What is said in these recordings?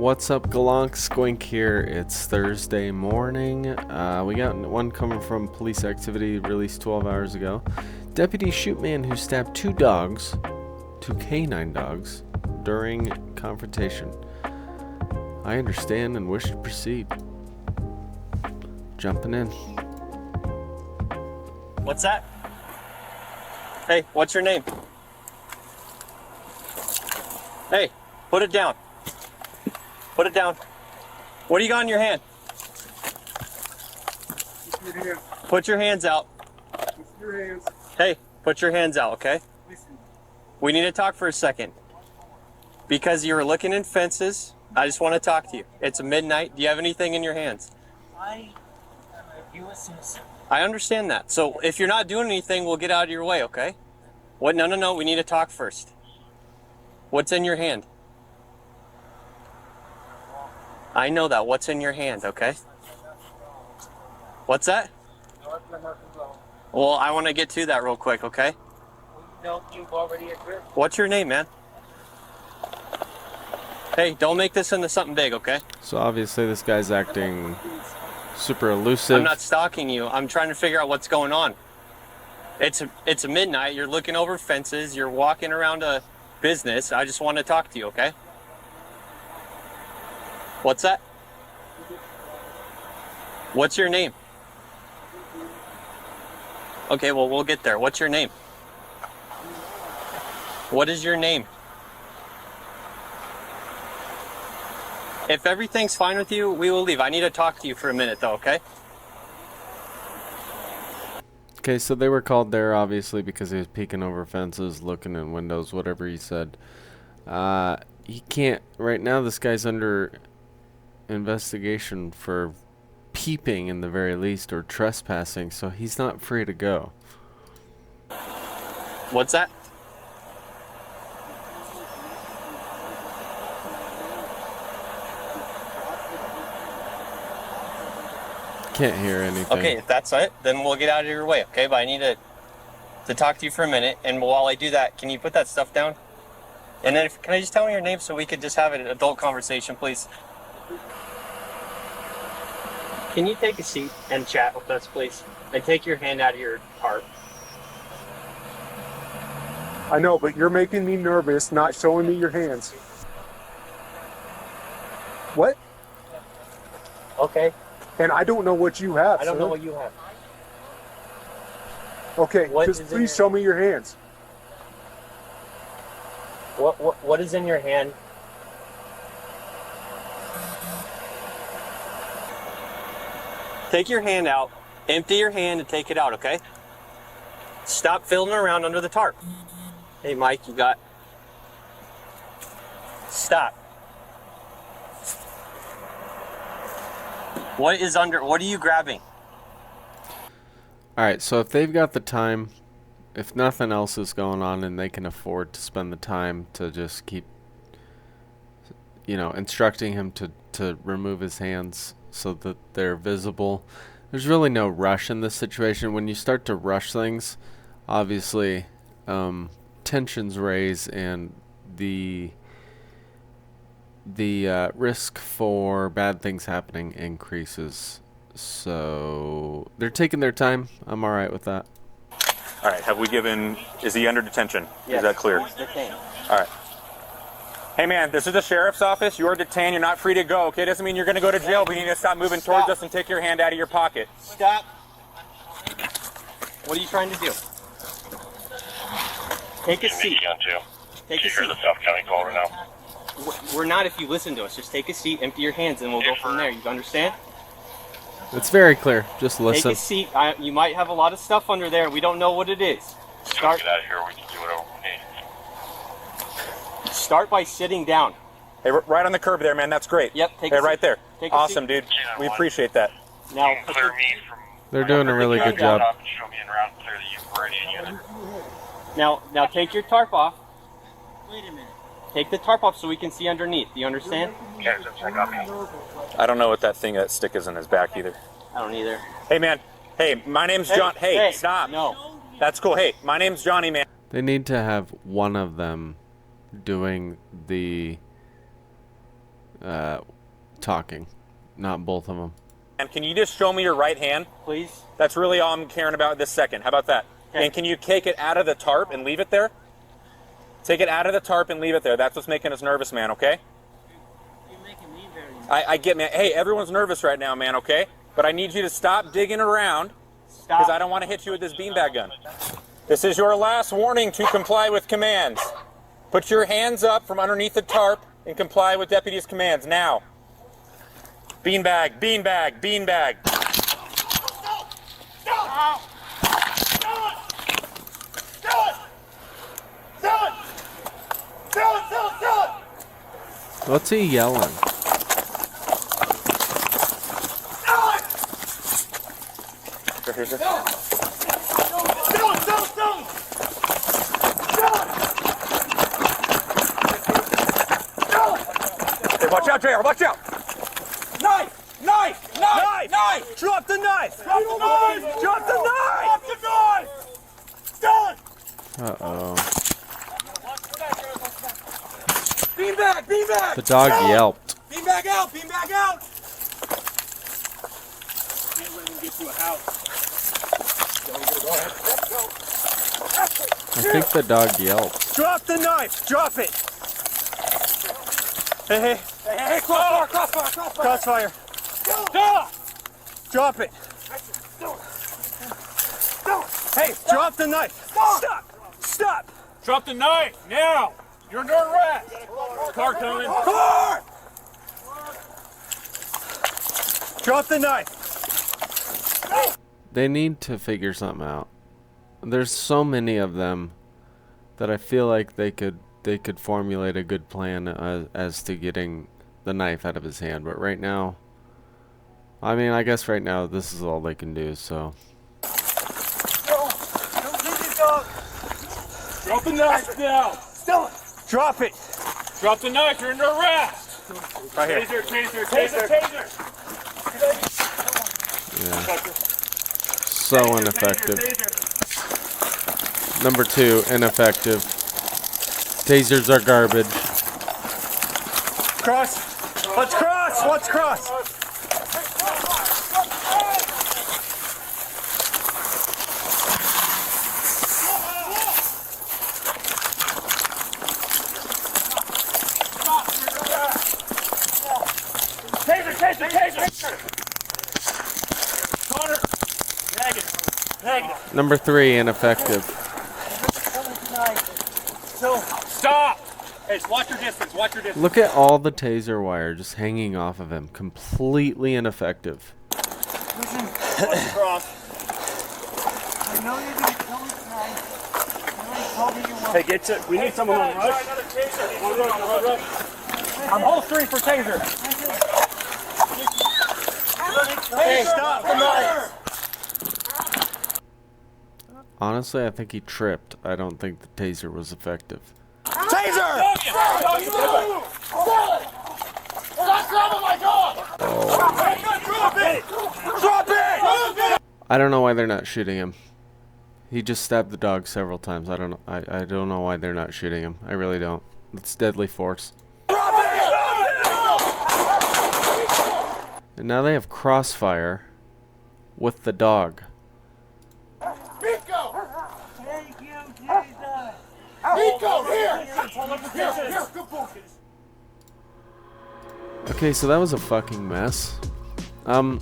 What's up, Galonk? Squink here. It's Thursday morning. We got one coming from police activity released 12 hours ago. Deputies shoot man who stabbed two K9 dogs, during confrontation. I understand and wish to proceed. Jumping in. What's that? Hey, what's your name? Hey, put it down. Put it down. What do you got in your hand? Put your hands out. Hey, put your hands out, okay? We need to talk for a second. Because you were looking in fences, I just want to talk to you. It's midnight. Do you have anything in your hands? I am a U.S. citizen. I understand that. So if you're not doing anything, we'll get out of your way, okay? What? No. We need to talk first. What's in your hand? I know that. What's in your hand, okay? What's that? Well, I want to get to that real quick, okay? No, you've already agreed. What's your name, man? Hey, don't make this into something big, okay? So obviously this guy's acting super elusive. I'm not stalking you. I'm trying to figure out what's going on. It's midnight. You're looking over fences. You're walking around a business. I just want to talk to you, okay? What's that? What's your name? Okay, well, we'll get there. What's your name? What is your name? If everything's fine with you, we will leave. I need to talk to you for a minute, though, okay? Okay, so they were called there, obviously, because he was peeking over fences, looking in windows, whatever he said. He can't... Right now, this guy's under investigation for peeping, in the very least, or trespassing, so he's not free to go. What's that? Can't hear anything. Okay, if that's it, then we'll get out of your way, okay? But I need to talk to you for a minute, and while I do that, can you put that stuff down? And then, can I just tell me your name so we could just have an adult conversation, please? Can you take a seat and chat with us, please? And take your hand out of your tarp. I know, but you're making me nervous not showing me your hands. What? Okay. And I don't know what you have, I don't sir. know what you have. Okay, What just is in please your- show me your hands. What is in your hand? Take your hand out, empty your hand and take it out, okay? Stop fiddling around under the tarp. Hey, Mike, you got... Stop. What are you grabbing? Alright, so if they've got the time, if nothing else is going on and they can afford to spend the time to just keep, instructing him to remove his hands so that they're visible. There's really no rush in this situation. When you start to rush things, obviously tensions raise and the risk for bad things happening increases. So they're taking their time. I'm alright with that. All right, is he under detention? Yes. Is that clear? Detained. All right. Hey man, this is the sheriff's office. You're detained, you're not free to go, okay? Doesn't mean you're gonna go to jail, but you need to stop moving towards us and take your hand out of your pocket. Stop. What are you trying to do? Take a seat. Take a seat. the South County call right now? We're not if you listen to us. Just take a seat, empty your hands, and we'll go from there. You understand? It's very clear. Just listen. Take a seat. You might have a lot of stuff under there. We don't know what it is. Start. Get out of here. We can do whatever we need. Start by sitting down. Hey, right on the curb there, man. That's great. Yep. Take Hey, a seat. right there. Take a Awesome, seat. dude. We appreciate that. Now, You can clear me from... They're doing a really good job. Stop and show me en route and clear the Ukrainian unit. now take your tarp off. Wait a minute. Take the tarp off so we can see underneath. Do you understand? Okay, so check on me. I don't know what that stick is in his back either. I don't either. Hey man. Hey, my name's John. Hey, stop. No. That's cool. Hey, my name's Johnny, man. They need to have one of them doing the talking, not both of them. And can you just show me your right hand, please? That's really all I'm caring about this second. How about that? Okay. And can you take it out of the tarp and leave it there? Take it out of the tarp and leave it there. That's what's making us nervous, man, okay? You're making me very nervous. I get, man. Hey, everyone's nervous right now, man, okay? But I need you to stop digging around because I don't want to hit you with this beanbag gun. This is your last warning to comply with commands. Put your hands up from underneath the tarp and comply with deputy's commands now. Beanbag, beanbag, beanbag. What's he yelling? Hey, watch out, JR, watch out! Knife! Knife! Knife! Knife! Drop the knife! Drop the knife! Drop the knife! Drop the knife! Done! Uh-oh. Beanbag! Beanbag! The dog yelped. Beanbag out! Beanbag out! Can't let him get to a house. I think the dog yelped. Drop the knife! Drop it! Hey, Hey, crossfire! Crossfire! Crossfire! crossfire! Stop! Drop it! Hey, drop the knife! Stop! Stop! Drop the knife now! You're under arrest! Car coming! Car! Drop the knife! They need to figure something out. There's so many of them that I feel like they could formulate a good plan as to getting the knife out of his hand. But right now, I mean, I guess right now this is all they can do. So Drop the knife now! Drop it! Drop the knife! You're under arrest! Right here. Taser! Taser! Taser! yeah, so ineffective. Number 2, ineffective. Tasers are garbage. Cross! Let's cross! Let's cross! Taser! Taser! Connor! Negative! Negative! Number 3, ineffective. Stop! Hey, watch your distance. Watch your distance. Look at all the taser wire just hanging off of him. Completely ineffective. Cross. I know you're going to kill me tonight. I already told you you were. Hey, get to. We need someone on rush. I'm holstering for taser. Hey, stop the knife! Honestly, I think he tripped. I don't think the taser was effective. Taser! Drop it! Drop it! I don't know why they're not shooting him. He just stabbed the dog several times. I don't know. I don't know why they're not shooting him. I really don't. It's deadly force. And now they have crossfire with the dog. Thank you, Jesus. Okay, so that was a fucking mess. I'm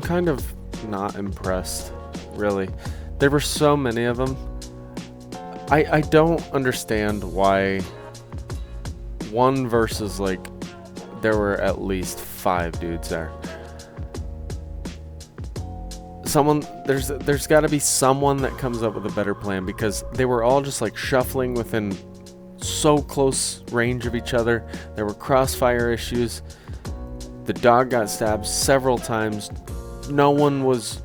kind of not impressed, really. There were so many of them. I don't understand why one versus like there were at least 5 dudes there. There's got to be someone that comes up with a better plan, because they were all just like shuffling within so close range of each other. There were crossfire issues. The dog got stabbed several times. No one was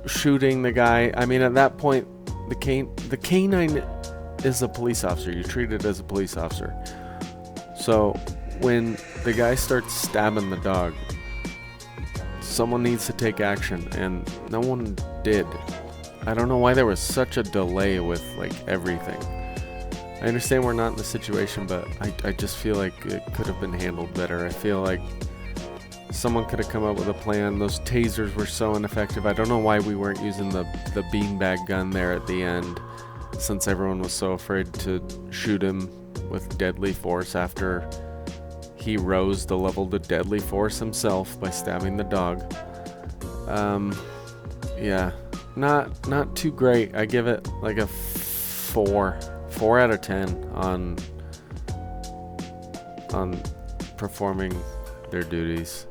shooting the guy. I mean, at that point, the K9 is a police officer. You treat it as a police officer. So when the guy starts stabbing the dog, someone needs to take action, and no one did. I don't know why there was such a delay with like everything. I understand we're not in the situation, but I just feel like it could have been handled better. I feel like someone could have come up with a plan. Those tasers were so ineffective. I don't know why we weren't using the beanbag gun there at the end, since everyone was so afraid to shoot him with deadly force after he rose the level to deadly force himself by stabbing the dog. Yeah, not too great. I give it like a 4 out of 10 on performing their duties.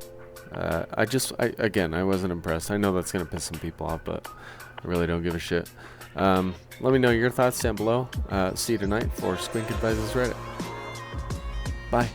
Again, I wasn't impressed. I know that's gonna piss some people off, but I really don't give a shit. Let me know your thoughts down below. See you tonight for Squink Advises Reddit. Bye.